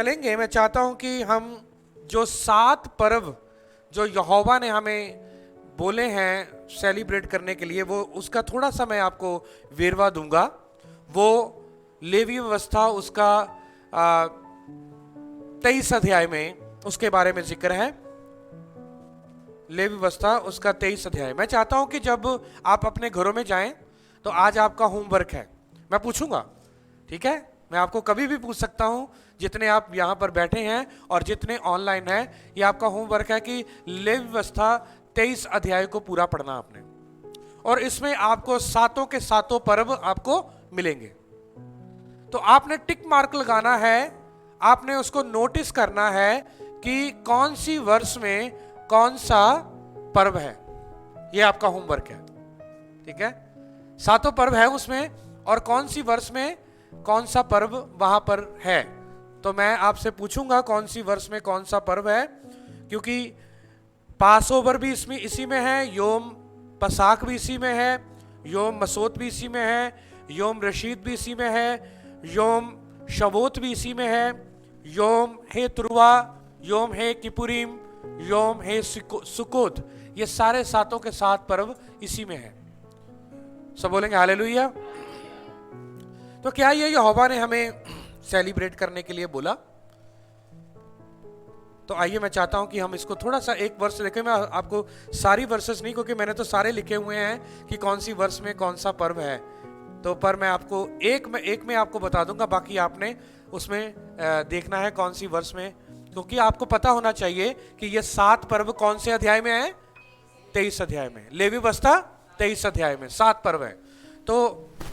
चलेंगे, मैं चाहता हूं कि हम जो 7 पर्व जो यहोवा ने हमें बोले हैं सेलिब्रेट करने के लिए, वो उसका थोड़ा सा मैं आपको वेरवा दूंगा। वो लेवी व्यवस्था उसका 23 अध्याय में उसके बारे में जिक्र है। लेवी व्यवस्था उसका 23 अध्याय। मैं चाहता हूं कि जब आप अपने घरों में जाएं तो आज आपका होमवर्क है, मैं पूछूंगा, ठीक है? मैं आपको कभी भी पूछ सकता हूं, जितने आप यहां पर बैठे हैं और जितने ऑनलाइन हैं, ये आपका होमवर्क है कि लेवी व्यवस्था 23 अध्याय को पूरा पढ़ना आपने, और इसमें आपको सातों के सातों पर्व आपको मिलेंगे। तो आपने टिक मार्क लगाना है, आपने उसको नोटिस करना है कि कौन सी वर्ष में कौन सा पर्व है। ये आपका होमवर्क है, ठीक है? सातों पर्व है उसमें, और कौन सी वर्ष में कौन सा पर्व वहां पर है। तो मैं आपसे पूछूंगा कौन सी वर्ष में कौन सा पर्व है, क्योंकि पास ओवर भी इसमें इसी में है, योम पसाक भी इसी में है, योम मसोत भी इसी में है, योम रशीद भी इसी में है, योम शवोत भी इसी में है, योम है तुरवा, योम है किपुरीम, योम है सुकोत। ये सारे सातों के सात पर्व इसी में है। सब बोलेंगे हालेलुया। तो क्या ये यहोवा ने हमें सेलिब्रेट करने के लिए बोला? तो आइए, मैं चाहता हूं कि हम इसको थोड़ा सा एक वर्ष देखें। मैं आपको सारी वर्सेस नहीं, क्योंकि मैंने तो सारे लिखे हुए हैं कि कौन सी वर्ष में कौन सा पर्व है, तो पर मैं आपको एक में आपको बता दूंगा, बाकी आपने उसमें देखना है कौन सी वर्ष में, क्योंकि आपको पता होना चाहिए कि ये 7 पर्व कौन से अध्याय में है? 23 अध्याय में। लेवी व्यवस्था 23 अध्याय में 7 पर्व है। तो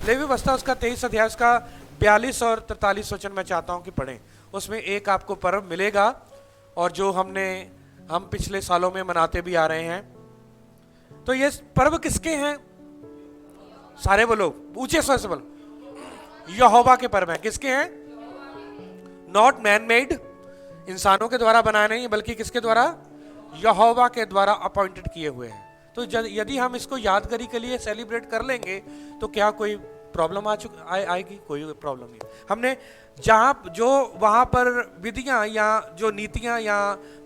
लेवी व्यवस्था उसका 23 अध्याय, उसका 42 और 43 वचन मैं चाहता हूं कि पढ़ें। उसमें एक आपको पर्व मिलेगा, और जो हम पिछले सालों में मनाते भी आ रहे हैं। तो ये पर्व किसके हैं? सारे बोलो, ऊंचे स्वर से बोलो। यहोवा के पर्व हैं। किसके हैं? नॉट मैन मेड, इंसानों के द्वारा बनाए नहीं, बल्कि किसके द्वारा? यहोवा के द्वारा अपॉइंटेड किए हुए हैं। तो यदि हम इसको यादगारी के लिए सेलिब्रेट कर लेंगे तो क्या कोई प्रॉब्लम आएगी? कोई प्रॉब्लम नहीं। हमने जहां जो वहां पर विधियां या जो नीतियां या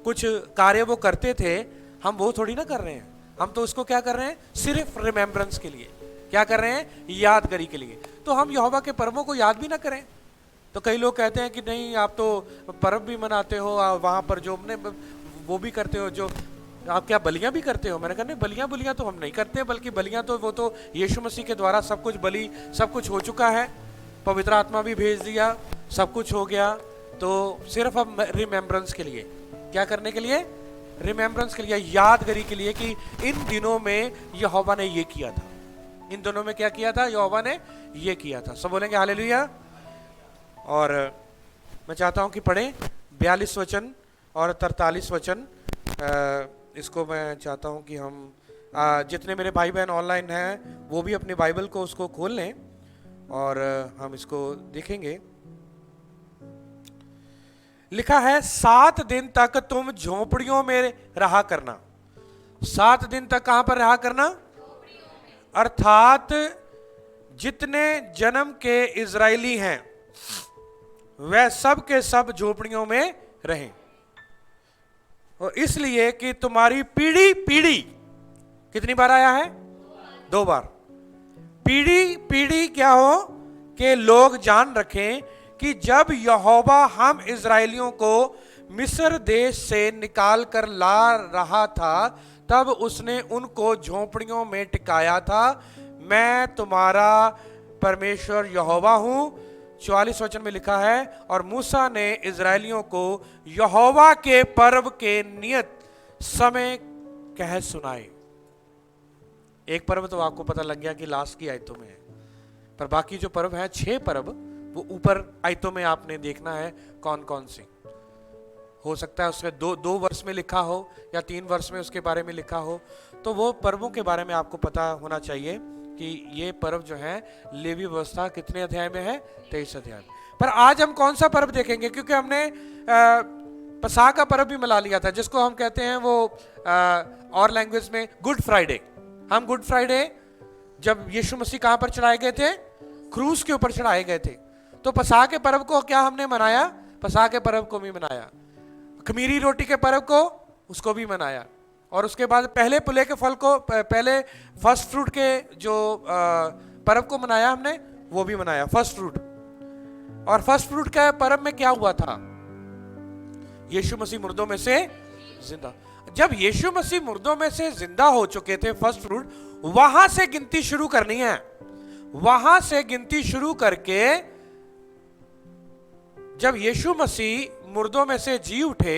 कुछ कार्य वो करते थे, हम वो थोड़ी ना कर रहे हैं। हम तो उसको क्या कर रहे हैं? सिर्फ रिमेम्बरेंस के लिए। क्या कर रहे हैं? यादगारी के लिए। तो हम यहोवा के पर्वों को याद भी ना करें। तो कई लोग कहते हैं कि नहीं, आप तो पर्व भी मनाते हो, वहां पर जो हमने वो भी करते हो, जो आप क्या बलियां भी करते हो? मैंने कहा नहीं, बलियां तो हम नहीं करते, बल्कि बलियां तो वो तो यीशु मसीह के द्वारा सब कुछ सब कुछ हो चुका है, पवित्र आत्मा भी भेज दिया, सब कुछ हो गया। तो सिर्फ अब रिमेम्बरेंस के लिए, क्या करने के लिए? रिमेम्बरेंस के लिए, यादगारी के लिए कि इन दिनों में यहोवा ने ये किया था। इन दिनों में क्या किया था? यहोवा ने ये किया था। सब बोलेंगे हालेलुया। और मैं चाहता हूं कि पढ़ें 42 वचन और 43 वचन। इसको मैं चाहता हूं कि हम जितने मेरे भाई बहन ऑनलाइन हैं वो भी अपनी बाइबल को उसको खोल लें और हम इसको देखेंगे। लिखा है 7 दिन तक तुम झोपड़ियों में रहा करना। 7 दिन तक कहां पर रहा करना? अर्थात जितने जन्म के इजरायली हैं वह सब के सब झोपड़ियों में रहें, और इसलिए कि तुम्हारी पीढ़ी पीढ़ी, कितनी बार आया है? 2 बार। पीढ़ी पीढ़ी क्या हो कि लोग जान रखें कि जब यहोवा हम इजरायलियों को मिस्र देश से निकाल कर ला रहा था, तब उसने उनको झोपड़ियों में टिकाया था। मैं तुम्हारा परमेश्वर यहोवा हूं। 44 वचन में लिखा है, और मूसा ने इजरायलियों को यहोवा के पर्व के नियत समय कह सुनाए। एक पर्व तो आपको पता लग गया कि लास्ट की आयतों में है, पर बाकी जो पर्व है 6 पर्व, वो ऊपर आयतों में आपने देखना है कौन कौन से। हो सकता है उसमें दो वर्ष में लिखा हो या 3 वर्ष में उसके बारे में लिखा हो। तो वो पर्वों के बारे में आपको पता होना चाहिए कि ये पर्व जो है लेवी व्यवस्था कितने अध्याय में है? 23 अध्याय। पर आज हम कौन सा पर्व देखेंगे? क्योंकि हमने पसाह का पर्व भी मना लिया था, जिसको हम कहते हैं वो और लैंग्वेज में गुड फ्राइडे। हम गुड फ्राइडे, जब यीशु मसीह कहां पर चढ़ाए गए थे? क्रूस के ऊपर चढ़ाए गए थे। तो पसाह के पर्व को क्या हमने मनाया? पसा के पर्व को भी मनाया, खमीरी रोटी के पर्व को उसको भी मनाया, और उसके बाद पहले पुले के फल को, पहले फर्स्ट फ्रूट के जो पर्व को मनाया हमने, वो भी मनाया फर्स्ट फ्रूट। और फर्स्ट फ्रूट का पर्व में क्या हुआ था? यीशु मसीह मुर्दों में से जिंदा। जब यीशु मसीह मुर्दों में से जिंदा हो चुके थे, फर्स्ट फ्रूट, वहां से गिनती शुरू करनी है। वहां से गिनती शुरू करके जब यीशु मसीह मुर्दों में से जी उठे,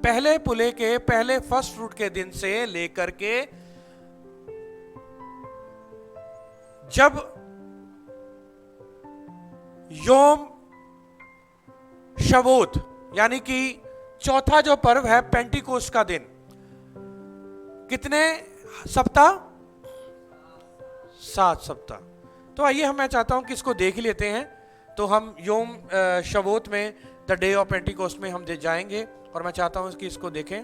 पहले पुले के पहले फर्स्ट फ्रूट के दिन से लेकर के जब योम शवोत यानी कि चौथा जो पर्व है पेंटिकोस्ट का दिन, कितने सप्ताह? 7 सप्ताह। तो आइए मैं चाहता हूं कि इसको देख ही लेते हैं। तो हम योम शवोत में, द डे ऑफ पेंटिकोस्ट में हम जाएंगे, और मैं चाहता हूं कि इसको देखें।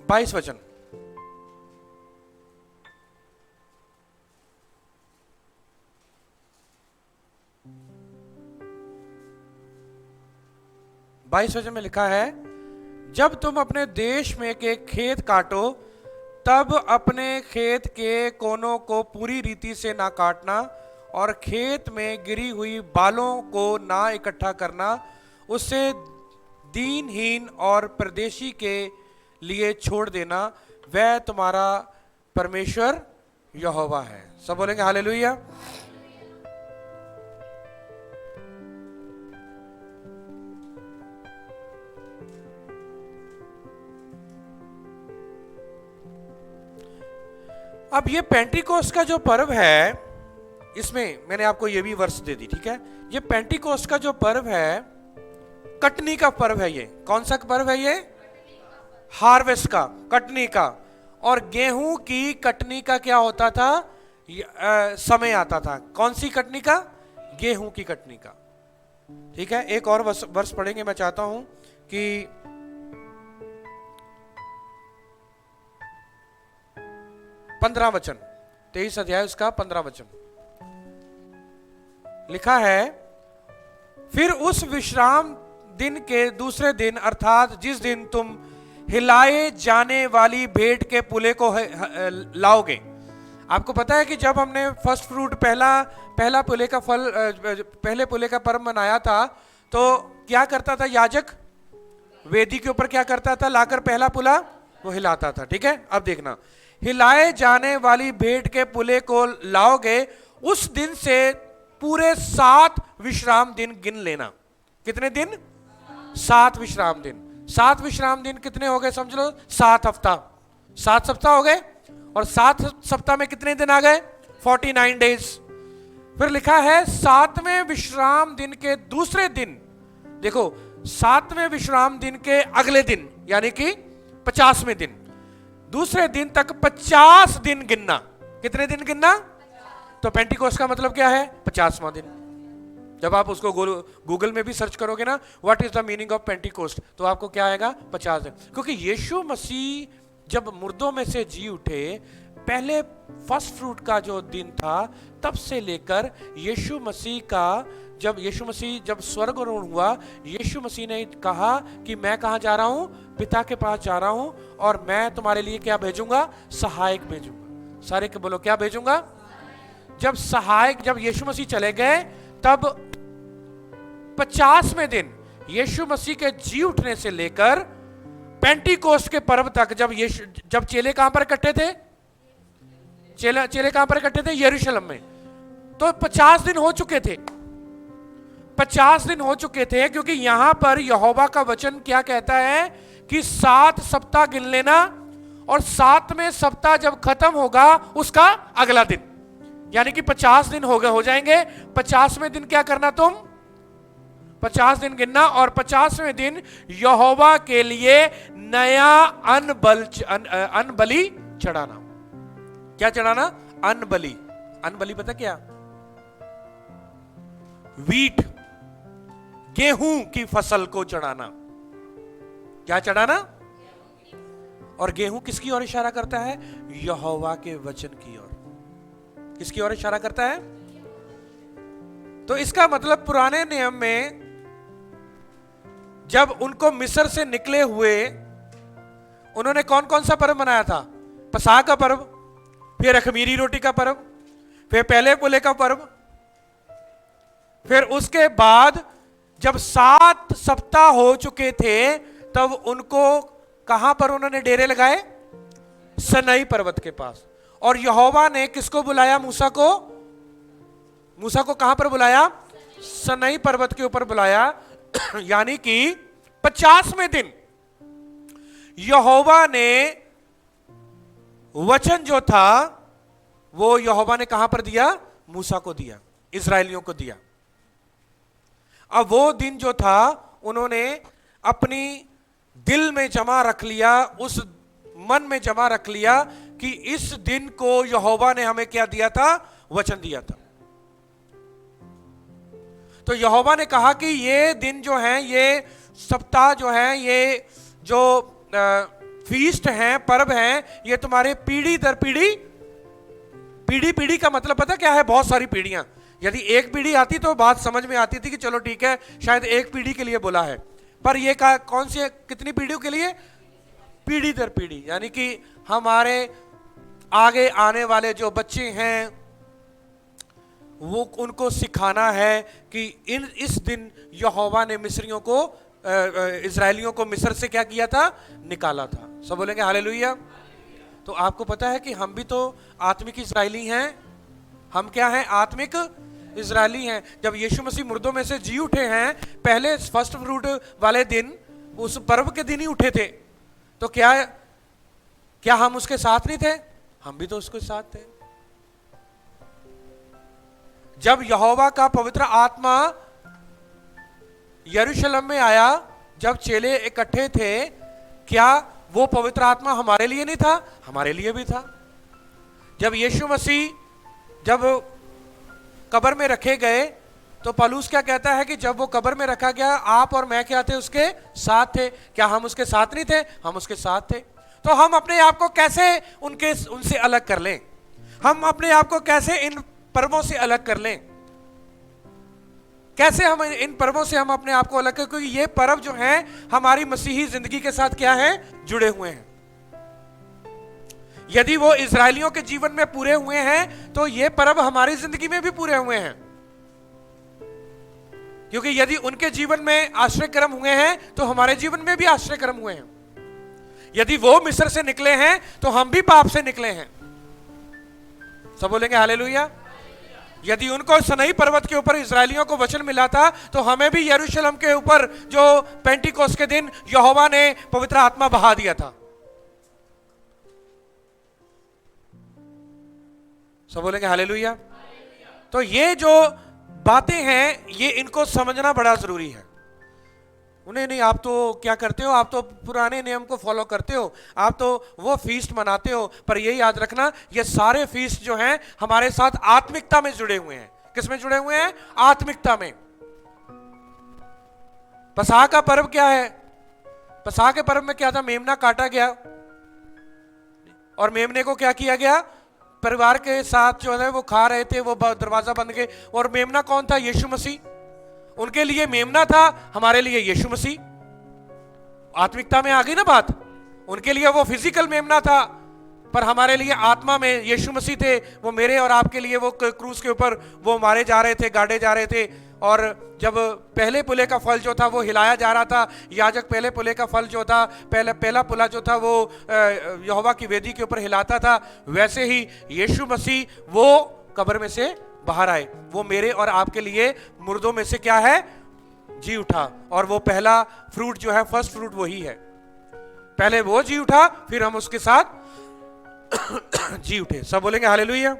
बाईस वचन, में लिखा है, जब तुम अपने देश में के खेत काटो, तब अपने खेत के कोनों को पूरी रीति से ना काटना, और खेत में गिरी हुई बालों को ना इकट्ठा करना, उससे दीनहीन और परदेशी के लिए छोड़ देना, वह तुम्हारा परमेश्वर यहोवा है। सब बोलेंगे हालेलुया। अब ये पेंटिकोस्ट का जो पर्व है, इसमें मैंने आपको ये भी वर्ष दे दी, ठीक है। ये पेंटिकोस्ट का जो पर्व है, कटनी का पर्व है। ये कौन सा पर्व है? ये हार्वेस्ट का, कटनी का। और गेहूं की कटनी का क्या होता था? समय आता था। कौन सी कटनी का? गेहूं की कटनी का, ठीक है। एक और वर्ष पढ़ेंगे। मैं चाहता हूं कि 15 वचन, 23 अध्याय उसका 15 वचन लिखा है, फिर उस विश्राम दिन के दूसरे दिन, अर्थात जिस दिन तुम हिलाए जाने वाली भेंट के पुले को लाओगे। आपको पता है कि जब हमने फर्स्ट फ्रूट पहला पुले का फल, पहले पुले का पर्व मनाया था, तो क्या करता था याजक? वेदी के ऊपर क्या करता था? लाकर पहला पुला वो हिलाता था, ठीक है। अब देखना, हिलाए जाने वाली भेंट के पुले को लाओगे, उस दिन से पूरे 7 विश्राम दिन गिन लेना। कितने दिन? 7 विश्राम दिन। 7 विश्राम दिन कितने हो गए? समझ लो 7 हफ्ता। 7 सप्ताह हो गए, और 7 सप्ताह में कितने दिन आ गए? 49 डेज। फिर लिखा है 7वें विश्राम दिन के दूसरे दिन, देखो 7वें विश्राम दिन के अगले दिन यानी कि 50वें दिन, दूसरे दिन तक 50 दिन गिनना। कितने दिन गिनना? तो पेंटिकोस्ट का मतलब क्या है? 50वां दिन। जब आप उसको गूगल में भी सर्च करोगे ना, what is the meaning of Pentecost, तो आपको क्या आएगा? 50 दिन। क्योंकि यीशु मसीह जब मुर्दों में से जी उठे, पहले फर्स्ट फ्रूट का जो दिन था, तब से लेकर यीशु मसीह का, जब यीशु मसीह जब स्वर्गारोहण हुआ, यीशु मसीह ने कहा कि मैं कहां जा रहा हूं? पिता के पास जा रहा हूं, और मैं तुम्हारे लिए क्या भेजूंगा? सहायक भेजूंगा। सारे के बोलो, क्या भेजूंगा? जब सहायक, जब यीशु मसीह चले गए, तब 50वें दिन यीशु मसीह के जी उठने से लेकर पेंटिकोस्ट के पर्व तक, जब चेले कहां पर इकट्ठे थे? चेले कहां पर इकट्ठे थे? यरूशलेम में। तो 50 दिन हो चुके थे। 50 दिन हो चुके थे, क्योंकि यहां पर यहोवा का वचन क्या कहता है कि 7 सप्ताह गिन लेना, और 7वें सप्ताह जब खत्म होगा, उसका अगला दिन, यानी कि 50 दिन हो जाएंगे। 50वें दिन क्या करना? तुम 50 दिन गिनना, और 50वें दिन यहोवा के लिए नया अन्न बलि चढ़ाना। क्या चढ़ाना? अन्न बलि। अन्न बलि पता क्या? व्हीट, गेहूं की फसल को चढ़ाना। क्या चढ़ाना? और गेहूं किसकी ओर इशारा करता है? यहोवा के वचन की ओर। किसकी ओर इशारा करता है? तो इसका मतलब पुराने नियम में जब उनको मिस्र से निकले हुए, उन्होंने कौन कौन सा पर्व मनाया था? पसाह का पर्व, फिर अखमीरी रोटी का पर्व, फिर पहले पुले का पर्व, फिर उसके बाद जब 7 सप्ताह हो चुके थे तब उनको कहां पर उन्होंने डेरे लगाए? सनई पर्वत के पास। और यहोवा ने किसको बुलाया? मूसा को। मूसा को कहां पर बुलाया? सनई पर्वत के ऊपर बुलाया। यानी कि 50वें दिन यहोवा ने वचन जो था वो यहोवा ने कहां पर दिया? मूसा को दिया, इस्राएलियों को दिया। अब वो दिन जो था उन्होंने अपनी दिल में जमा रख लिया, उस मन में जमा रख लिया कि इस दिन को यहोवा ने हमें क्या दिया था? वचन दिया था। तो यहोवा ने कहा कि ये दिन जो है, ये सप्ताह जो है, ये जो फीस्ट हैं, पर्व हैं, ये तुम्हारे पीढ़ी दर पीढ़ी, पीढ़ी पीढ़ी का मतलब पता क्या है? बहुत सारी पीढ़ियां। यदि एक पीढ़ी आती तो बात समझ में आती थी कि चलो ठीक है, शायद एक पीढ़ी के लिए बोला है, पर ये कौन सी, कितनी पीढ़ियों के लिए? पीढ़ी दर पीढ़ी। यानी कि हमारे आगे आने वाले जो बच्चे हैं वो, उनको सिखाना है कि इस दिन यहोवा ने मिस्रियों को, इजरायलियों को मिस्र से क्या किया था? निकाला था। सब बोलेंगे हालेलुया। तो आपको पता है कि हम भी तो आत्मिक इजरायली हैं। हम क्या हैं? आत्मिक इजरायली हैं। जब यीशु मसीह मुर्दों में से जी उठे हैं, पहले फर्स्ट फ्रूट वाले दिन, उस पर्व के दिन ही उठे थे, तो क्या हम उसके साथ नहीं थे? हम भी तो उसके साथ थे। जब यहोवा का पवित्र आत्मा यरूशलेम में आया, जब चेले इकट्ठे थे, क्या वो पवित्र आत्मा हमारे लिए नहीं था? हमारे लिए भी था। जब यीशु मसीह जब कब्र में रखे गए तो पौलुस क्या कहता है कि जब वो कब्र में रखा गया, आप और मैं क्या थे? उसके साथ थे। क्या हम उसके साथ नहीं थे? हम उसके साथ थे। तो हम अपने आप को कैसे उनसे अलग कर लें? हम अपने आप को कैसे इन पर्वों से अलग कर लें? कैसे हम इन पर्वों से हम अपने आप को अलग करें? क्योंकि ये पर्व जो है हमारी मसीही जिंदगी के साथ क्या है? जुड़े हुए हैं। यदि वो इजरायलियों के जीवन में पूरे हुए हैं तो ये पर्व हमारी जिंदगी में भी पूरे हुए हैं। क्योंकि यदि उनके जीवन में आश्रय कर्म हुए हैं तो हमारे जीवन में भी आश्रय कर्म हुए हैं। यदि वो मिस्र से निकले हैं तो हम भी पाप से निकले हैं। सब बोलेंगे हालेलुया। यदि उनको सनई पर्वत के ऊपर इजरायलियों को वचन मिला था तो हमें भी यरूशलेम के ऊपर जो पेंटिकोस्ट के दिन यहोवा ने पवित्र आत्मा बहा दिया था। सब बोलेंगे हालेलुया। तो ये जो बातें हैं, ये इनको समझना बड़ा जरूरी है। उन्हें नहीं, आप तो क्या करते हो? आप तो पुराने नियम को फॉलो करते हो, आप तो वो फीस्ट मनाते हो, पर ये याद रखना, ये सारे फीस्ट जो हैं हमारे साथ आत्मिकता में जुड़े हुए हैं। किस में जुड़े हुए हैं? आत्मिकता में। पसाह का पर्व क्या है? पसाह के पर्व में क्या था? मेमना काटा गया और मेमने को क्या किया गया? परिवार के साथ जो है वो खा रहे थे, वो दरवाजा बंद गए। और मेमना कौन था? यीशु मसीह। उनके लिए मेमना था, हमारे लिए यीशु मसीह। आत्मिकता में आ गई ना बात। उनके लिए वो फिजिकल मेमना था, पर हमारे लिए आत्मा में यीशु मसीह थे। वो मेरे और आपके लिए वो क्रूस के ऊपर वो मारे जा रहे थे, गाड़े जा रहे थे। और जब पहले पुले का फल जो था वो हिलाया जा रहा था, याजक पहले पुले का फल जो था, पहला पुला जो था वो यहोवा की वेदी के ऊपर हिलाता था, वैसे ही यीशु मसीह वो कब्र में से बाहर आए। वो मेरे और आपके लिए मुर्दों में से क्या है? जी उठा। और वो पहला फ्रूट जो है, फर्स्ट फ्रूट वही है। पहले वो जी उठा, फिर हम उसके साथ जी उठे। सब बोलेंगे हालेलुया।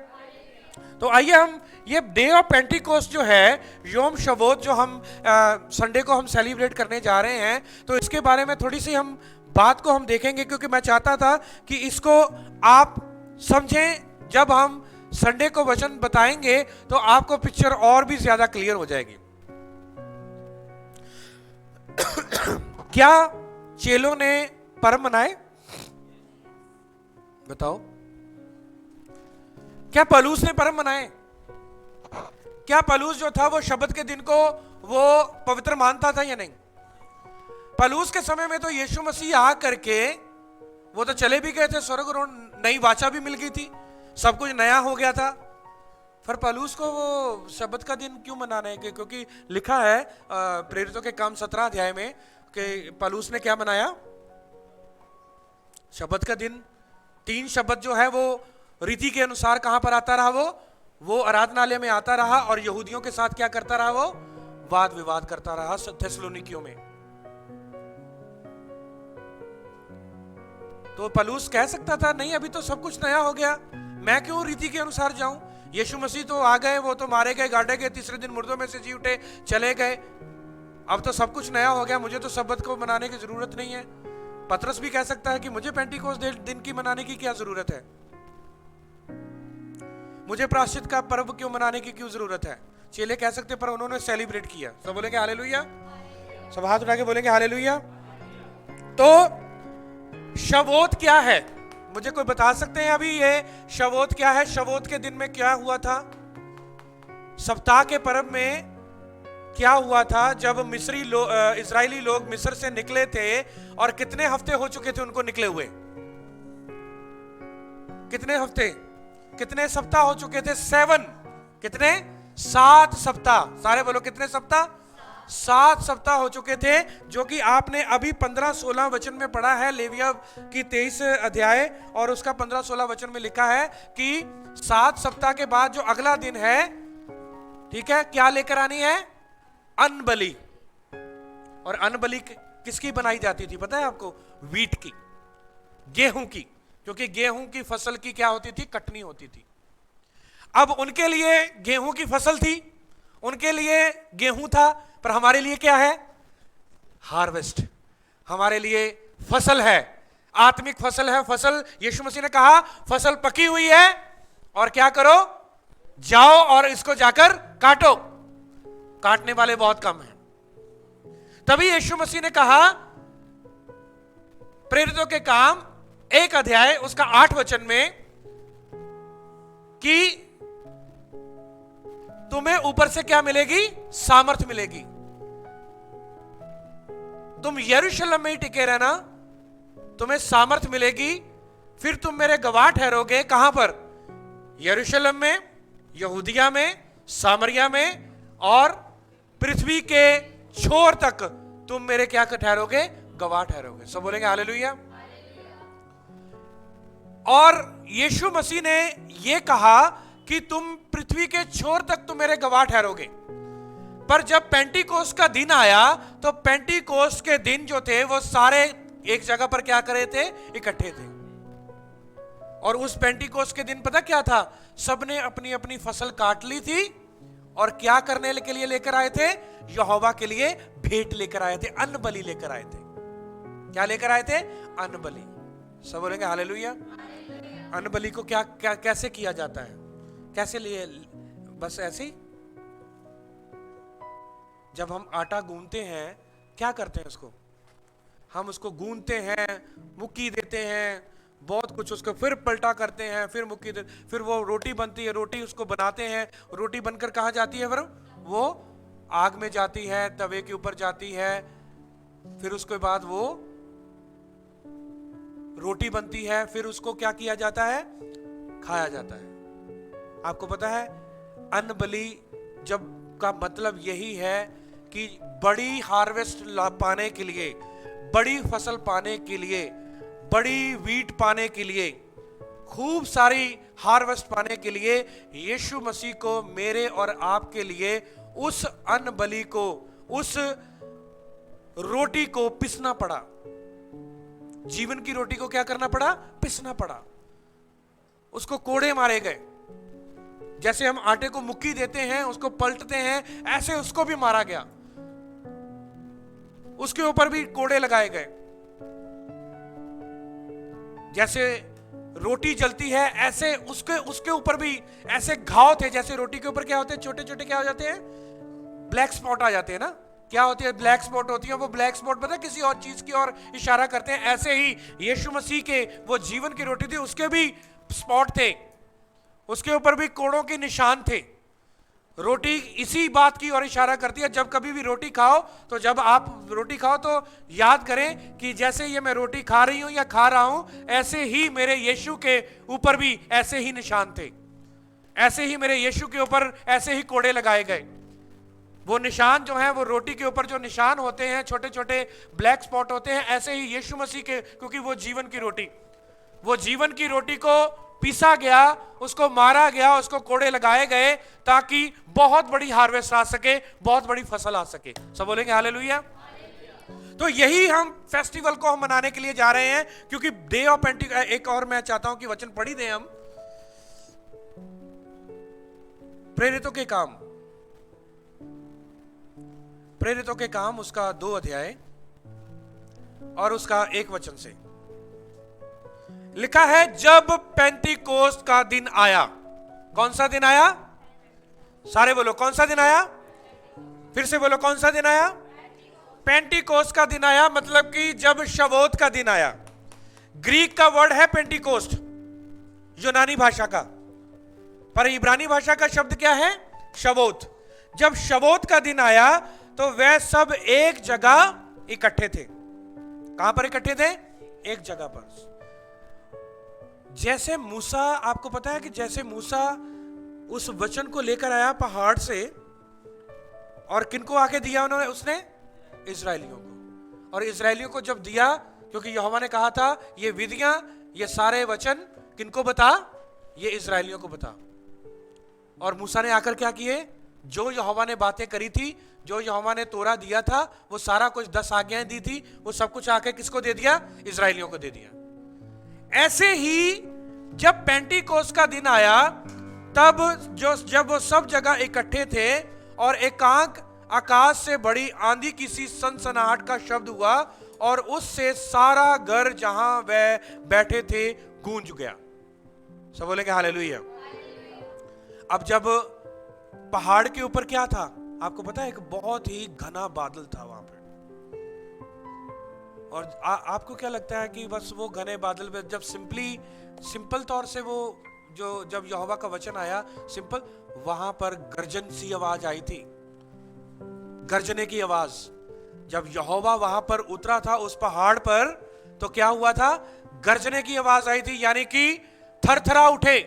तो आइए हम ये डे ऑफ पेंटिकोस्ट जो है, योम शबोत, जो हम संडे को हम सेलिब्रेट करने जा रहे हैं, तो इसके बारे में थोड़ी सी हम बात को हम देखेंगे, क्योंकि मैं चाहता था कि इसको आप समझें। जब हम संडे को वचन बताएंगे तो आपको पिक्चर और भी ज्यादा क्लियर हो जाएगी। क्या चेलों ने पर्व मनाए? बताओ, क्या पलूस ने पर्व मनाए? क्या पलूस जो था वो शब्द के दिन को वो पवित्र मानता था या नहीं? पलूस के समय में तो यीशु मसीह आ करके वो तो चले भी गए थे स्वर्ग और नई वाचा भी मिल गई थी, सब कुछ नया हो गया था। पर पलूस को वो शब्द का दिन क्यों मनाना है? क्योंकि लिखा है प्रेरितों के काम 17 अध्याय में कि पलूस ने क्या मनाया? शब्द का दिन। 3 शब्द जो है वो रीति के अनुसार कहां पर आता रहा? वो आराधनालय में आता रहा और यहूदियों के साथ क्या करता रहा? वो वाद विवाद करता रहा थेसलोनिकियों में। तो पलूस कह सकता था नहीं, अभी तो सब कुछ नया हो गया, मैं क्यों रीति के अनुसार जाऊं? यीशु मसीह तो आ गए, वो तो मारे गए, गाड़े गए, तीसरे दिन मुर्दों में से जी उठे, चले गए, अब तो सब कुछ नया हो गया, मुझे तो सब्बत को मनाने की जरूरत नहीं है। पतरस भी कह सकता है कि मुझे पेंटिकोस दिन की मनाने की क्या जरूरत है, मुझे प्रायश्चित का पर्व क्यों मनाने की क्यों जरूरत है? चेले कह सकते, पर उन्होंने सेलिब्रेट किया। सब बोलेंगे हालेलुया, सब हाथ उठा के बोलेंगे हालेलुया। तो शवोत क्या है? मुझे कोई बता सकते हैं अभी ये शवोत क्या है? शवोत के दिन में क्या हुआ था? सप्ताह के पर्व में क्या हुआ था? जब इजरायली लोग मिस्र से निकले थे और कितने हफ्ते हो चुके थे उनको निकले हुए? कितने हफ्ते, कितने सप्ताह हो चुके थे? 7 कितने? 7 सप्ताह। सारे बोलो कितने सप्ताह? 7 सप्ताह हो चुके थे, जो कि आपने अभी 15-16 वचन में पढ़ा है। लेविया की 23 अध्याय और उसका 15-16 वचन में लिखा है कि 7 सप्ताह के बाद जो अगला दिन है, ठीक है, क्या लेकर आनी है? अन्न बलि। और अन्न बलि किसकी बनाई जाती थी पता है आपको? वीट की, गेहूं की, क्योंकि गेहूं की फसल की क्या होती थी? कटनी होती थी। अब उनके लिए गेहूं की फसल थी, उनके लिए गेहूं था, पर हमारे लिए क्या है? हार्वेस्ट। हमारे लिए फसल है, आत्मिक फसल है। फसल, यीशु मसीह ने कहा फसल पकी हुई है और क्या करो? जाओ और इसको जाकर काटो। काटने वाले बहुत कम हैं। तभी यीशु मसीह ने कहा प्रेरितों के काम 1 अध्याय उसका 8 वचन में कि तुम्हें ऊपर से क्या मिलेगी? सामर्थ मिलेगी। तुम यरूशलेम में ही टिके रहना, तुम्हें सामर्थ मिलेगी, फिर तुम मेरे गवाह ठहरोगे। कहां पर? यरूशलेम में, यहूदिया में, सामरिया में और पृथ्वी के छोर तक तुम मेरे क्या ठहरोगे? गवाह ठहरोगे। सब बोलेंगे हालेलुया। और यीशु मसीह ने यह कहा कि तुम पृथ्वी के छोर तक तुम मेरे गवाह ठहरोगे। पर जब पेंटिकोस्ट का दिन आया तो पेंटिकोस्ट के दिन जो थे वो सारे एक जगह पर क्या करे थे? इकट्ठे थे। और उस पेंटिकोस्ट के दिन पता क्या था? सबने अपनी अपनी फसल काट ली थी और क्या करने के लिए लेकर आए थे? यहोवा के लिए भेंट लेकर आए थे, अन्न बलि लेकर आए थे। क्या लेकर आए थे? अन्न बलि। सब बोलेंगे हालेलुया। अन्न बलि को क्या कैसे किया जाता है? कैसे लिए? बस ऐसे ही। जब हम आटा गूंथते हैं क्या करते हैं? उसको हम उसको गूंथते हैं, मुक्की देते हैं, बहुत कुछ, उसको फिर पलटा करते हैं, फिर मुक्की देते, फिर वो रोटी बनती है, रोटी उसको बनाते हैं। रोटी बनकर कहाँ जाती है? फिर वो आग में जाती है, तवे के ऊपर जाती है, फिर उसके बाद वो रोटी बनती है, फिर उसको क्या किया जाता है? खाया जाता है। आपको पता है अन्न बलि जब का मतलब यही है कि बड़ी हार्वेस्ट पाने के लिए, बड़ी फसल पाने के लिए, बड़ी वीट पाने के लिए, खूब सारी हार्वेस्ट पाने के लिए यीशु मसीह को मेरे और आपके लिए उस अन्न बलि को, उस रोटी को पिसना पड़ा। जीवन की रोटी को क्या करना पड़ा? पिसना पड़ा। उसको कोड़े मारे गए। जैसे हम आटे को मुक्की देते हैं, उसको पलटते हैं, ऐसे उसको भी मारा गया, उसके ऊपर भी कोड़े लगाए गए। जैसे रोटी जलती है ऐसे उसके ऊपर भी ऐसे घाव थे। जैसे रोटी के ऊपर क्या होते हैं? छोटे छोटे क्या हो जाते हैं? ब्लैक स्पॉट आ जाते हैं ना, क्या होती है? ब्लैक स्पॉट होती है। वो ब्लैक स्पॉट पता है किसी और चीज की ओर इशारा करते हैं। ऐसे ही यीशु मसीह के वो जीवन की रोटी थी, उसके भी स्पॉट थे, उसके ऊपर भी कोड़ों के निशान थे। रोटी इसी बात की ओर इशारा करती है। जब कभी भी रोटी खाओ, तो जब आप रोटी खाओ तो याद करें कि जैसे ये मैं रोटी खा रही हूं या खा रहा हूं, ऐसे ही मेरे यीशु के ऊपर भी ऐसे ही निशान थे, ऐसे ही मेरे यीशु के ऊपर ऐसे ही कोड़े लगाए गए। वो निशान जो है, वो रोटी के ऊपर जो निशान होते हैं, छोटे छोटे ब्लैक स्पॉट होते हैं, ऐसे ही यीशु मसीह के, क्योंकि वो जीवन की रोटी, वो जीवन की रोटी को पीसा गया, उसको मारा गया, उसको कोड़े लगाए गए ताकि बहुत बड़ी हार्वेस्ट आ सके, बहुत बड़ी फसल आ सके। सब बोलेंगे हालेलुया। तो यही हम फेस्टिवल को हम मनाने के लिए जा रहे हैं, क्योंकि डे ऑफ पेंटिकॉस्ट। एक और मैं चाहता हूं कि वचन पढ़ी दें हम, प्रेरितों के काम, प्रेरितों के काम उसका 2 अध्याय और उसका 1 वचन से लिखा है, जब पेंटिकोस्ट का दिन आया। कौन सा दिन आया? सारे बोलो, कौन सा दिन आया? फिर से बोलो, कौन सा दिन आया? पेंटिकोस्ट का दिन आया, मतलब कि जब शवोत का दिन आया। ग्रीक का वर्ड है पेंटिकोस्ट, यूनानी भाषा का, पर इब्रानी भाषा का शब्द क्या है? शवोत। जब शवोत का दिन आया तो वह सब एक जगह इकट्ठे थे। कहां पर इकट्ठे थे? एक जगह पर। जैसे मूसा, आपको पता है कि जैसे मूसा उस वचन को लेकर आया पहाड़ से, और किनको आके दिया उन्होंने? उसने इजराइलियों को। और इजराइलियों को जब दिया, क्योंकि यहोवा ने कहा था ये विधियां, ये सारे वचन किनको बता? ये इजराइलियों को बता। और मूसा ने आकर क्या किए? जो यहोवा ने बातें करी थी, जो यहोवा ने तोरा दिया था, वो सारा कुछ 10 आज्ञाएं दी थी, वो सब कुछ आके किसको दे दिया? इजराइलियों को दे दिया। ऐसे ही जब पेंटिकोस्ट का दिन आया, तब जब वो सब जगह इकट्ठे थे और एकांक आकाश से बड़ी आंधी की सी सनसनाहट का शब्द हुआ, और उससे सारा घर जहां वह बैठे थे गूंज गया। सब बोलेंगे हालेलुया। अब जब पहाड़ के ऊपर क्या था आपको पता है? एक बहुत ही घना बादल था वहां पे। और आपको क्या लगता है कि बस वो घने बादल में जब सिंपल तौर से वो जब यहोवा का वचन आया, सिंपल, वहां पर गर्जन सी आवाज आई थी, गर्जने की आवाज। जब यहोवा वहां पर उतरा था उस पहाड़ पर, तो क्या हुआ था? गर्जने की आवाज आई थी, यानी कि थरथरा उठे।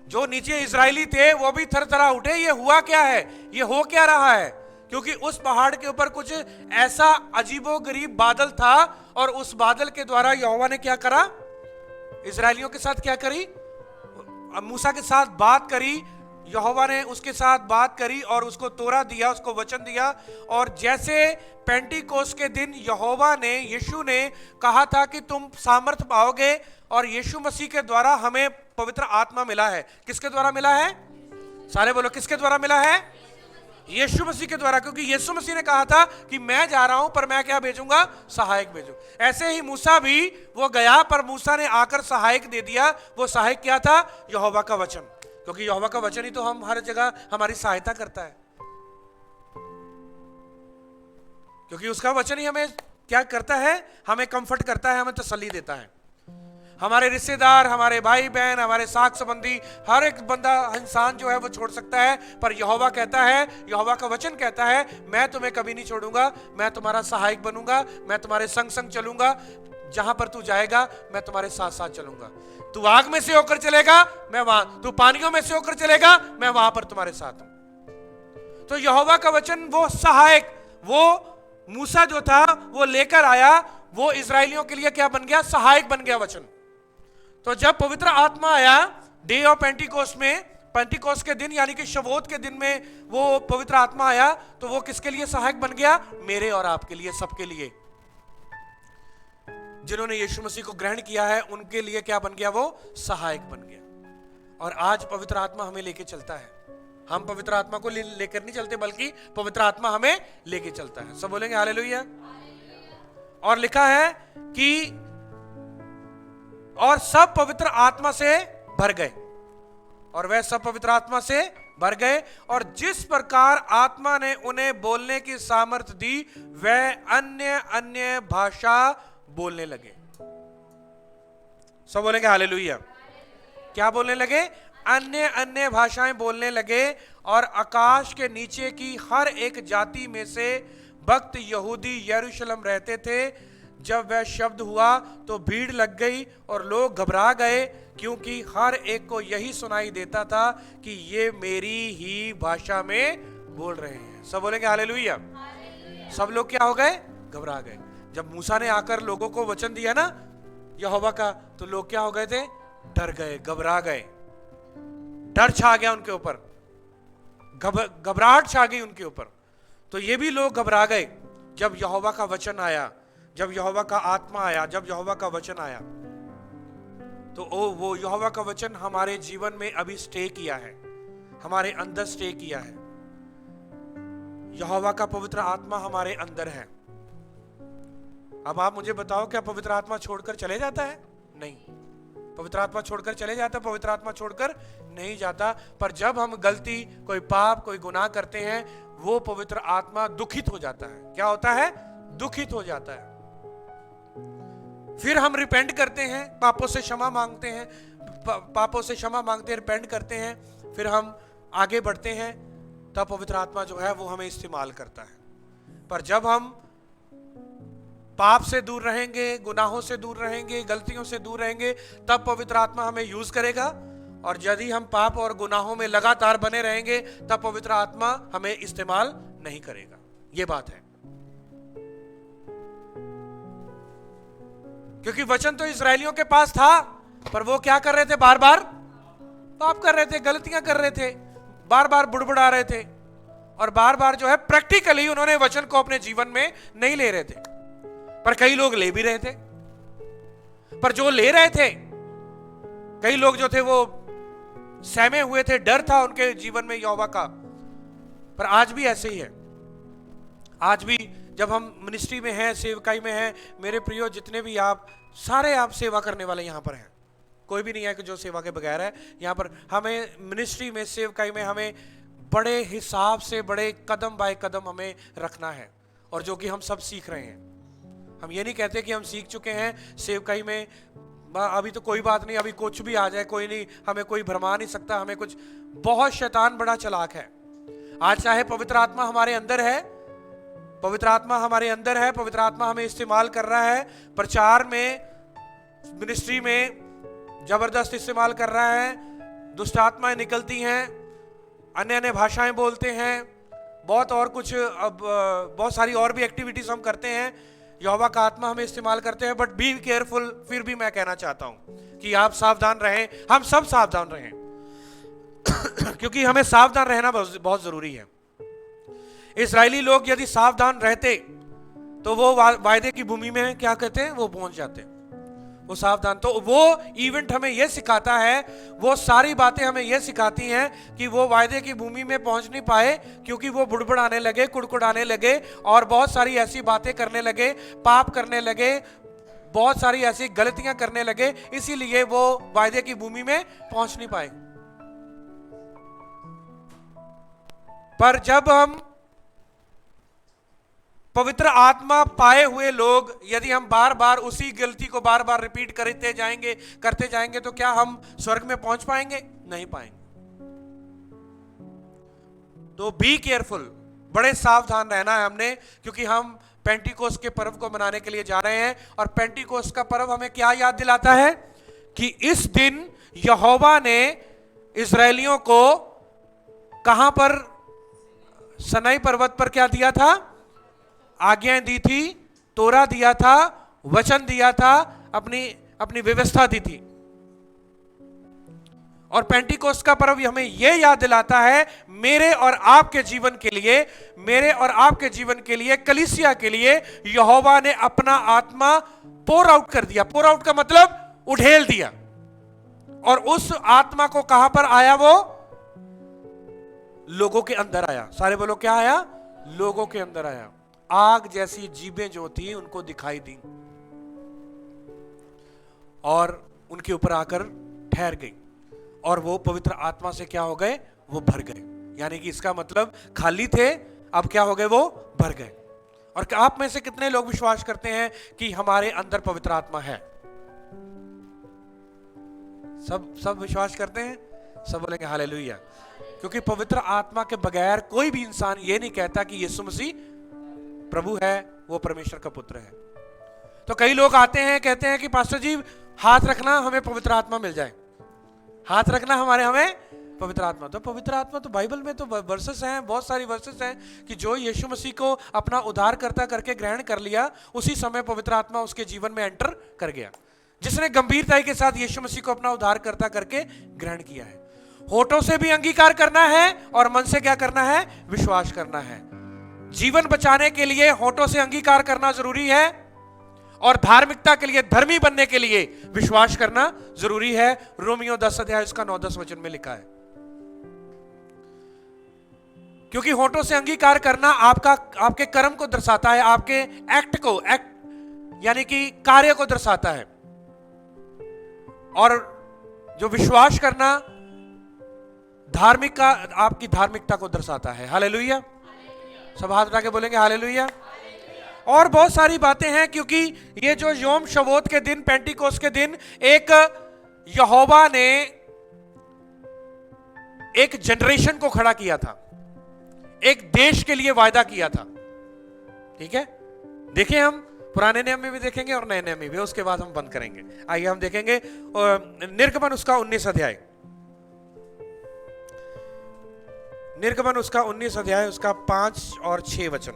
जो नीचे इजरायली थे वो भी थरथरा उठे। ये हुआ क्या है? ये हो क्या रहा है? क्योंकि उस पहाड़ के ऊपर कुछ ऐसा अजीबोगरीब बादल था, और उस बादल के द्वारा यहोवा ने क्या करा? इजरायलियों के साथ क्या करी? मूसा के साथ बात करी। यहोवा ने उसके साथ बात करी और उसको तोरा दिया, उसको वचन दिया। और जैसे पेंटिकोस्ट के दिन यहोवा ने, यीशु ने कहा था कि तुम सामर्थ पाओगे, और यीशु मसीह के द्वारा हमें पवित्र आत्मा मिला है। किसके द्वारा मिला है? सारे बोलो, किसके द्वारा मिला है? यीशु मसीह के द्वारा। क्योंकि यीशु मसीह ने कहा था कि मैं जा रहा हूं, पर मैं क्या भेजूंगा? सहायक भेजूंगा। ऐसे ही मूसा भी वो गया, पर मूसा ने आकर सहायक दे दिया। वो सहायक क्या था? यहोवा का वचन। क्योंकि यहोवा का वचन ही तो हम हर जगह हमारी सहायता करता है, क्योंकि उसका वचन ही हमें क्या करता है? हमें कंफर्ट करता है, हमें तसल्ली देता है। हमारे रिश्तेदार, हमारे भाई बहन, हमारे साक संबंधी, हर एक बंदा, इंसान जो है वो छोड़ सकता है, पर यहोवा कहता है, यहोवा का वचन कहता है, मैं तुम्हें कभी नहीं छोड़ूंगा, मैं तुम्हारा सहायक बनूंगा, मैं तुम्हारे संग संग चलूंगा, जहां पर तू जाएगा मैं तुम्हारे साथ साथ चलूंगा। तू आग में से होकर चलेगा, मैं वहां, तू पानियों में से होकर चलेगा, मैं वहां पर तुम्हारे साथ हूं। तो यहोवा का वचन, वो सहायक, वो मूसा जो था वो लेकर आया, वो इजरायलियों के लिए क्या बन गया? सहायक बन गया वचन। तो जब पवित्र आत्मा आया डे ऑफ पेंटिकोस्ट में, पेंटिकोस्ट के दिन यानी कि शवोत के दिन में वो पवित्र आत्मा आया, तो वो किसके लिए सहायक बन गया? मेरे और आपके लिए, सबके लिए। जिन्होंने यीशु मसीह को ग्रहण किया है उनके लिए क्या बन गया? वो सहायक बन गया। और आज पवित्र आत्मा हमें लेके चलता है। हम पवित्र आत्मा को लेकर नहीं चलते, बल्कि पवित्र आत्मा हमें लेके चलता है। सब बोलेंगे हालेलुया। और लिखा है कि और सब पवित्र आत्मा से भर गए, और वह सब पवित्र आत्मा से भर गए, और जिस प्रकार आत्मा ने उन्हें बोलने की सामर्थ्य दी वह अन्य अन्य भाषा बोलने लगे। सब बोलेंगे हालेलुया। क्या बोलने लगे? अन्य अन्य भाषाएं बोलने लगे। और आकाश के नीचे की हर एक जाति में से भक्त यहूदी यरूशलेम रहते थे। जब वह शब्द हुआ तो भीड़ लग गई और लोग घबरा गए, क्योंकि हर एक को यही सुनाई देता था कि ये मेरी ही भाषा में बोल रहे हैं। सब बोलेंगे हालेलुया। सब लोग क्या हो गए? घबरा गए। जब मूसा ने आकर लोगों को वचन दिया ना यहोवा का, तो लोग क्या हो गए थे? डर गए, घबरा गए। डर छा गया उनके ऊपर, घबराहट छा गई उनके ऊपर। तो ये भी लोग घबरा गए जब यहोवा का वचन आया, जब यहोवा का आत्मा आया, जब यहोवा का वचन आया। तो वो यहोवा का वचन हमारे जीवन में अभी स्टे किया है, हमारे अंदर स्टे किया है। यहोवा का पवित्र आत्मा हमारे अंदर है। अब आप मुझे बताओ, क्या पवित्र आत्मा छोड़कर चले जाता है? नहीं, पवित्र आत्मा छोड़कर चले जाता? पवित्र आत्मा छोड़कर नहीं जाता। पर जब हम गलती, कोई पाप, कोई गुनाह करते हैं, वो पवित्र आत्मा दुखित हो जाता है। क्या होता है? दुखित हो जाता है। फिर हम रिपेंट करते हैं, पापों से क्षमा मांगते हैं, पापों से क्षमा मांगते हैं, रिपेंट करते हैं, फिर हम आगे बढ़ते हैं, तब पवित्र आत्मा जो है वो हमें इस्तेमाल करता है। पर जब हम पाप से दूर रहेंगे, गुनाहों से दूर रहेंगे, गलतियों से दूर रहेंगे, तब पवित्र आत्मा हमें यूज करेगा। और यदि हम पाप और गुनाहों में लगातार बने रहेंगे, तब पवित्र आत्मा हमें इस्तेमाल नहीं करेगा। यह बात है। क्योंकि वचन तो इस्राएलियों के पास था, पर वो क्या कर रहे थे? बार बार पाप कर रहे थे, गलतियां कर रहे थे, बार बार बुड़बुड़ा रहे थे, और बार बार जो है प्रैक्टिकली उन्होंने वचन को अपने जीवन में नहीं ले रहे थे। पर कई लोग ले भी रहे थे। पर जो ले रहे थे, कई लोग जो थे वो सहमे हुए थे, डर था उनके जीवन में यहोवा का। पर आज भी ऐसे ही है। आज भी जब हम मिनिस्ट्री में हैं, सेवकाई में हैं, मेरे प्रियो, जितने भी आप सारे आप सेवा करने वाले यहां पर हैं। कोई भी नहीं है कि जो सेवा के बगैर है। यहां पर हमें मिनिस्ट्री में, सेवकाई में हमें बड़े हिसाब से, बड़े कदम बाय कदम हमें रखना है, और जो कि हम सब सीख रहे हैं। हम ये नहीं कहते कि हम सीख चुके हैं सेवकाई में, अभी तो कोई बात नहीं, अभी कुछ भी आ जाए कोई नहीं, हमें कोई भरमा नहीं सकता, हमें कुछ। बहुत शैतान बड़ा चालाक है। आज चाहे पवित्र आत्मा हमारे अंदर है, पवित्र आत्मा हमारे अंदर है, पवित्र आत्मा हमें इस्तेमाल कर रहा है, प्रचार में, मिनिस्ट्री में जबरदस्त इस्तेमाल कर रहा है। दुष्ट आत्माएं निकलती हैं, अन्य अन्य भाषाएं बोलते हैं, बहुत और कुछ, अब बहुत सारी और भी एक्टिविटीज हम करते हैं। यहोवा का आत्मा हमें इस्तेमाल करते हैं। But be careful. फिर भी मैं कहना चाहता हूं कि आप सावधान रहें, हम सब सावधान रहें क्योंकि हमें सावधान रहना बहुत जरूरी है। इस्राएली लोग यदि सावधान रहते तो वो वायदे की भूमि में क्या कहते हैं, वो पहुंच जाते। वो सावधान, तो वो इवेंट हमें यह सिखाता है, वो सारी बातें हमें यह सिखाती हैं कि वो वायदे की भूमि में पहुंच नहीं पाए, क्योंकि वो बुड़बुड़ाने लगे, कुड़कुड़ाने लगे, और बहुत सारी ऐसी बातें करने लगे, पाप करने लगे, बहुत सारी ऐसी गलतियां करने लगे, इसीलिए वो वायदे की भूमि में पहुंच नहीं पाए। पर जब हम पवित्र आत्मा पाए हुए लोग, यदि हम बार बार उसी गलती को बार बार रिपीट करते जाएंगे, तो क्या हम स्वर्ग में पहुंच पाएंगे? नहीं पाएंगे। तो बी केयरफुल, बड़े सावधान रहना है हमने, क्योंकि हम पेंटिकोस्ट के पर्व को मनाने के लिए जा रहे हैं। और पेंटिकोस्ट का पर्व हमें क्या याद दिलाता है? कि इस दिन यहोवा ने इस्राएलियों को कहां पर, सनाई पर्वत पर क्या दिया था? आज्ञाएं दी थी, तोरा दिया था, वचन दिया था, अपनी व्यवस्था दी थी। और पेंटिकोस्ट का पर्व हमें यह याद दिलाता है, मेरे और आपके जीवन के लिए, मेरे और आपके जीवन के लिए, कलीसिया के लिए यहोवा ने अपना आत्मा पोर आउट कर दिया। पोर आउट का मतलब उड़ेल दिया। और उस आत्मा को कहां पर आया? वो लोगों के अंदर आया। सारे बोलो, क्या आया? लोगों के अंदर आया। आग जैसी जीभें जो थी उनको दिखाई दी और उनके ऊपर आकर ठहर गई, और वो पवित्र आत्मा से क्या हो गए? वो भर गए। यानी कि इसका मतलब खाली थे, अब क्या हो गए, वो भर गए। और आप में से कितने लोग विश्वास करते हैं कि हमारे अंदर पवित्र आत्मा है? सब विश्वास करते हैं? सब बोलेंगे हालेलुया। क्योंकि पवित्र आत्मा के बगैर कोई भी इंसान ये नहीं कहता कि यीशु मसीह प्रभु है, वो परमेश्वर का पुत्र है। तो कई लोग आते हैं, कहते हैं कि पास्टर जी हाथ रखना, हमें पवित्र आत्मा मिल जाए। हाथ रखना हमें पवित्र आत्मा। तो पवित्र आत्मा तो बाइबल में तो वर्सेस हैं, बहुत सारी वर्सेस हैं कि जो यीशु मसीह को अपना उद्धारकर्ता करके ग्रहण कर लिया, उसी समय पवित्र आत्मा उसके जीवन में एंटर कर गया। जिसने गंभीरता के साथ यीशु मसीह को अपना उद्धारकर्ता करके ग्रहण किया है। होठों से भी अंगीकार करना है और मन से क्या करना है, विश्वास करना है। जीवन बचाने के लिए होठों से अंगीकार करना जरूरी है और धार्मिकता के लिए, धर्मी बनने के लिए विश्वास करना जरूरी है। रोमियो 10 अध्याय उसका 9-10 वचन में लिखा है। क्योंकि होठों से अंगीकार करना आपके कर्म को दर्शाता है, आपके एक्ट यानी कि कार्य को दर्शाता है। और जो विश्वास करना आपकी धार्मिकता को दर्शाता है। हालेलुया। सब हाथ उठा के बोलेंगे हालेलुया। और बहुत सारी बातें हैं, क्योंकि ये जो योम शवोत के दिन, पेंटिकोस्ट के दिन, एक यहोवा ने एक जनरेशन को खड़ा किया था, एक देश के लिए वायदा किया था। ठीक है, देखिए हम पुराने नियम में भी देखेंगे और नए नियम में भी, उसके बाद हम बंद करेंगे। आइए हम देखेंगे निर्गमन उसका 19 अध्याय, निर्गमन उसका 19 अध्याय उसका 5 और 6 वचन।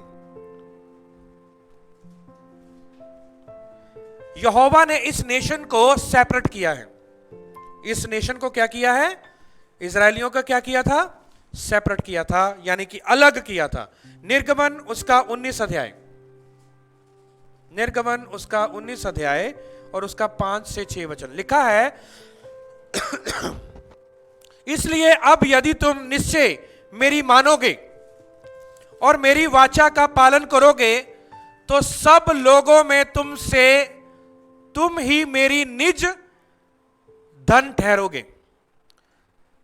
यहोवा ने इस नेशन को सेपरेट किया है। इस नेशन को क्या किया है? इजरायलियों का क्या किया था? सेपरेट किया था, यानी कि अलग किया था। निर्गमन उसका 19 अध्याय, निर्गमन उसका 19 अध्याय और उसका 5 से 6 वचन लिखा है। इसलिए अब यदि तुम निश्चय मेरी मानोगे और मेरी वाचा का पालन करोगे, तो सब लोगों में तुम ही मेरी निज धन ठहरोगे।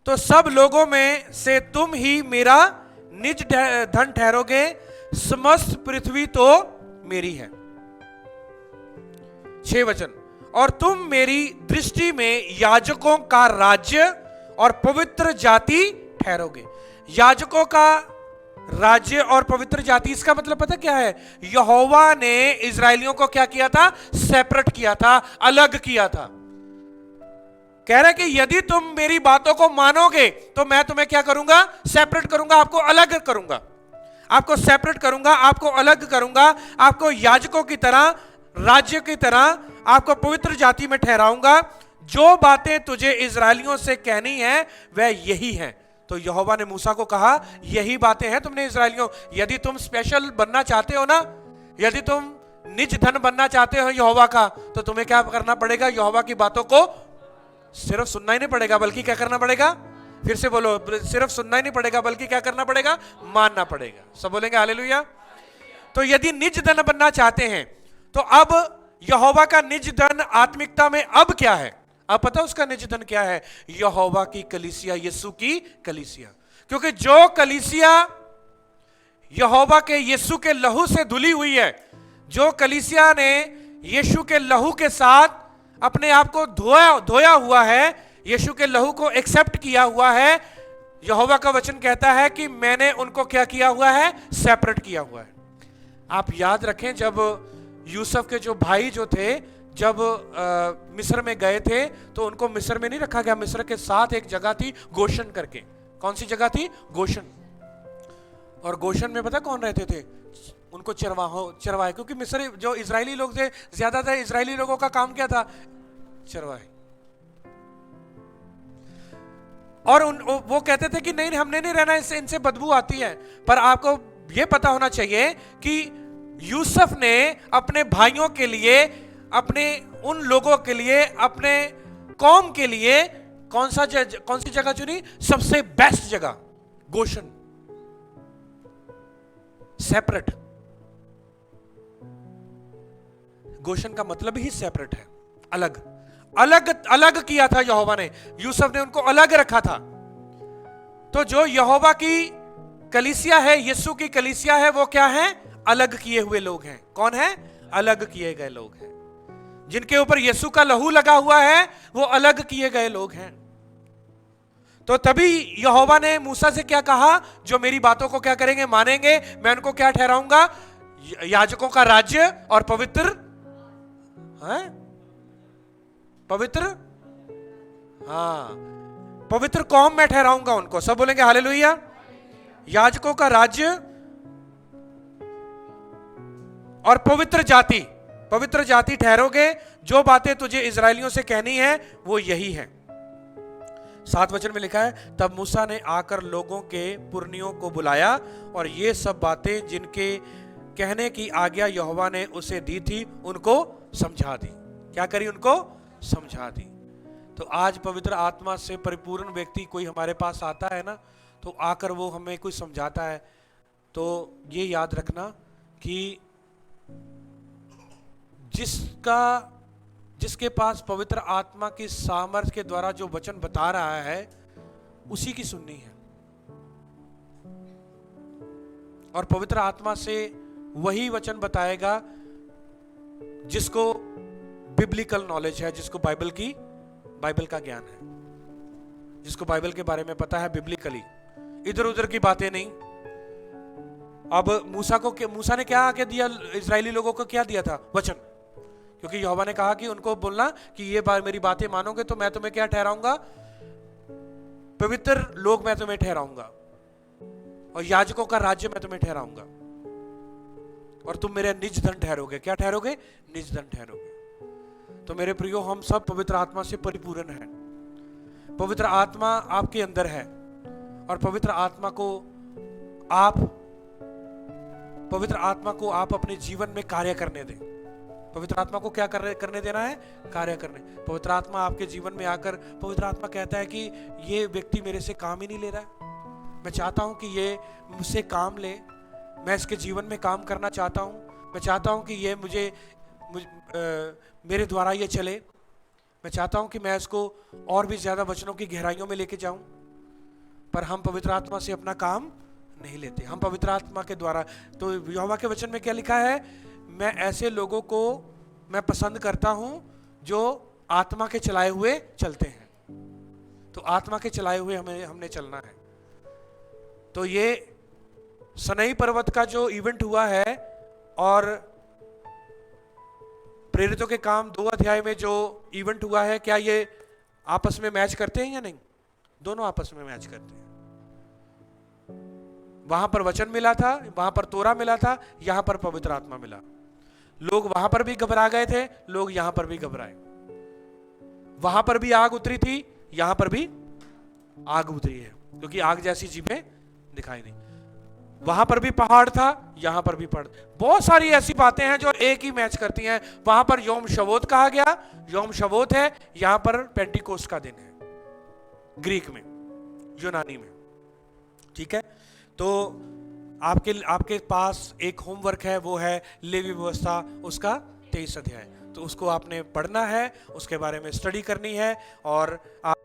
तो सब लोगों में से तुम ही मेरा निज धन ठहरोगे, समस्त पृथ्वी तो मेरी है। 6 वचन, और तुम मेरी दृष्टि में याजकों का राज्य और पवित्र जाति ठहरोगे। याजकों का राज्य और पवित्र जाति, इसका मतलब पता क्या है? यहोवा ने इजरायलियों को क्या किया था? सेपरेट किया था, अलग किया था। कह रहे कि यदि तुम मेरी बातों को मानोगे तो मैं तुम्हें क्या करूंगा? सेपरेट करूंगा, आपको अलग करूंगा, आपको सेपरेट करूंगा, आपको अलग करूंगा, आपको याजकों की तरह, राज्य की तरह, आपको पवित्र जाति में ठहराऊंगा। जो बातें तुझे इजरायलियों से कहनी है वह यही है। तो यहोवा ने मूसा को कहा, यही बातें हैं तुमने इजरायलियों, यदि तुम स्पेशल बनना चाहते हो ना, यदि तुम निज धन बनना चाहते हो यहोवा का, तो तुम्हें क्या करना पड़ेगा? यहोवा की बातों को सिर्फ सुनना ही नहीं पड़ेगा, बल्कि क्या करना पड़ेगा? फिर से बोलो, सिर्फ सुनना ही नहीं पड़ेगा, बल्कि क्या करना पड़ेगा? मानना पड़ेगा। सब बोलेंगे हालेलुया। तो यदि निज धन बनना चाहते हैं, तो अब यहोवा का निज धन आत्मिकता में अब क्या है? अब पता उसका निज धन क्या है? यहोवा की कलीसिया, यीशु की कलीसिया। क्योंकि जो कलीसिया यहोवा के यीशु के लहू से धुली हुई है, जो कलीसिया ने यीशु के लहू के साथ अपने आप को धोया हुआ है, यीशु के लहू को एक्सेप्ट किया हुआ है, यहोवा का वचन कहता है कि मैंने उनको क्या किया हुआ है? सेपरेट किया हुआ है। आप याद रखें, जब यूसुफ के जो भाई जो थे, जब मिस्र में गए थे, तो उनको मिस्र में नहीं रखा गया। मिस्र के साथ एक जगह थी गोशन करके। कौन सी जगह थी? गोशन। और गोशन में पता कौन रहते थे? उनको चरवाहे। क्योंकि मिस्र जो इजरायली लोग थे, ज्यादातर इजरायली लोगों का काम क्या था? चरवाहे। और वो कहते थे कि नहीं, हमने नहीं रहना, इससे इनसे बदबू आती है। पर आपको यह पता होना चाहिए कि यूसुफ ने अपने भाइयों के लिए, अपने उन लोगों के लिए, अपने कौम के लिए कौन सी जगह चुनी? सबसे बेस्ट जगह, गोशन। सेपरेट। गोशन का मतलब ही सेपरेट है, अलग। अलग किया था यहोवा ने। यूसुफ ने उनको अलग रखा था। तो जो यहोवा की कलीसिया है, यीशु की कलीसिया है, वो क्या है? अलग किए हुए लोग हैं। कौन है? अलग किए गए लोग हैं। जिनके ऊपर यीशु का लहू लगा हुआ है, वो अलग किए गए लोग हैं। तो तभी यहोवा ने मूसा से क्या कहा? जो मेरी बातों को क्या करेंगे? मानेंगे, मैं उनको क्या ठहराऊंगा? याजकों का राज्य और पवित्र है? पवित्र, हाँ, पवित्र कौम मैं ठहराऊंगा उनको। सब बोलेंगे हालेलुया। याजकों का राज्य और पवित्र जाति, पवित्र जाति ठहरोगे। जो बातें तुझे इजरायलियों से कहनी है वो यही है। 7 वचन में लिखा है, तब मूसा ने आकर लोगों के पुरनियों को बुलाया और ये सब बातें जिनके कहने की आज्ञा यहोवा ने उसे दी थी उनको समझा दी। क्या करी? उनको समझा दी। तो आज पवित्र आत्मा से परिपूर्ण व्यक्ति कोई हमारे पास आता है ना, तो आकर वो हमें कुछ समझाता है, तो ये याद रखना कि जिसके पास पवित्र आत्मा की सामर्थ्य के द्वारा जो वचन बता रहा है उसी की सुननी है। और पवित्र आत्मा से वही वचन बताएगा जिसको बिब्लिकल नॉलेज है, जिसको बाइबल का ज्ञान है, जिसको बाइबल के बारे में पता है बिब्लिकली, इधर उधर की बातें नहीं। अब मूसा ने क्या आके दिया? इजरायली लोगों को क्या दिया था? वचन। क्योंकि यहोवा ने कहा कि उनको बोलना कि ये मेरी बातें मानोगे तो मैं तुम्हें क्या ठहराऊंगा? पवित्र लोग मैं तुम्हें ठहराऊंगा और याजकों का राज्य मैं तुम्हें ठहराऊंगा और तुम मेरे निज धन ठहरोगे। क्या ठहरोगे? निज धन ठहरोगे। तो मेरे प्रियो, हम सब पवित्र आत्मा से परिपूर्ण हैं। पवित्र आत्मा आपके अंदर है और पवित्र आत्मा को आप अपने जीवन में कार्य करने दें। पवित्र आत्मा को क्या करने देना है? कार्य करने। पवित्र आत्मा आपके जीवन में आकर, पवित्र आत्मा कहता है कि ये व्यक्ति मेरे से काम ही नहीं ले रहा है, मैं चाहता हूं कि ये मुझसे काम ले, मैं इसके जीवन में काम करना चाहता हूं, मैं चाहता हूं कि ये मेरे द्वारा ये चले, मैं चाहता हूं कि मैं इसको और भी ज्यादा वचनों की गहराइयों में लेके जाऊं। पर हम पवित्र आत्मा से अपना काम नहीं लेते, हम पवित्र आत्मा के द्वारा। तो यहोवा के वचन में क्या लिखा है? मैं ऐसे लोगों को मैं पसंद करता हूं जो आत्मा के चलाए हुए चलते हैं। तो आत्मा के चलाए हुए हमने चलना है। तो ये सनई पर्वत का जो इवेंट हुआ है और प्रेरितों के काम 2 अध्याय में जो इवेंट हुआ है, क्या ये आपस में मैच करते हैं या नहीं? दोनों आपस में मैच करते हैं। वहां पर वचन मिला था, वहां पर तोरा मिला था, यहां पर पवित्र आत्मा मिला। लोग वहां पर भी घबरा गए थे, लोग यहां पर भी घबराए। वहां पर भी आग उतरी थी, यहां पर भी आग उतरी है, क्योंकि आग जैसी चीजें दिखाई दी। वहां पर भी पहाड़ था, यहां पर भी पहाड़। बहुत सारी ऐसी बातें हैं जो एक ही मैच करती हैं। वहां पर योम शवोत कहा गया, योम शवोत है, यहां पर पेंटिकोस्ट का दिन है, ग्रीक में, यूनानी में। ठीक है, तो आपके पास एक होमवर्क है, वो है लेवी व्यवस्था, उसका 23 अध्याय। तो उसको आपने पढ़ना है, उसके बारे में स्टडी करनी है और आप